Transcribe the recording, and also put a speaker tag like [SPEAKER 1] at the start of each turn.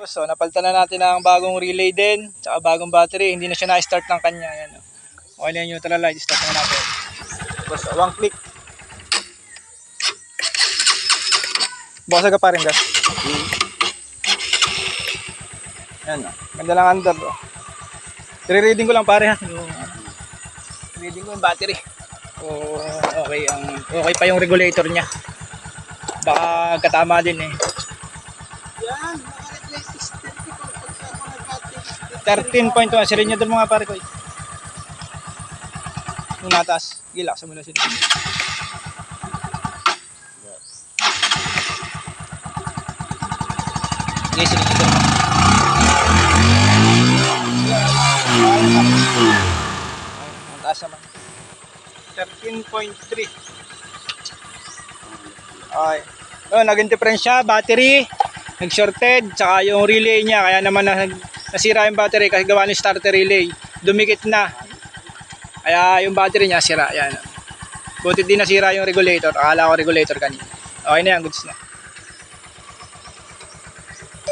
[SPEAKER 1] Boss, so napalitan na natin ang bagong relay din, tsaka bagong battery. Hindi na siya na-start ng kanya. Ayan, oh. Okay na yung neutral light. Start na natin. Boss, one click. Bukas aga pa rin, guys. Ayan, oh. Ganda lang under, oh. I-reading ko lang pare, ha. I-reading ko yung battery. Oh, okay pa yung regulator niya. Baka katama din eh.
[SPEAKER 2] Yan, naka-replace system ko pagka mga battery.
[SPEAKER 1] 13.1, sirin nyo doon mga pare ko. Yung natas, gilaksan mo na sila. Okay, sirin nyo doon. Ang taas naman. 13.3. Okay. Oh, naging difference siya, battery, nag-shorted, tsaka yung relay niya, kaya naman nasira yung battery kasi gawa ng starter relay. Dumikit na. Kaya yung battery niya sira, yan. Buti din nasira yung regulator. Akala ko regulator kanina. Okay na yan, goods na.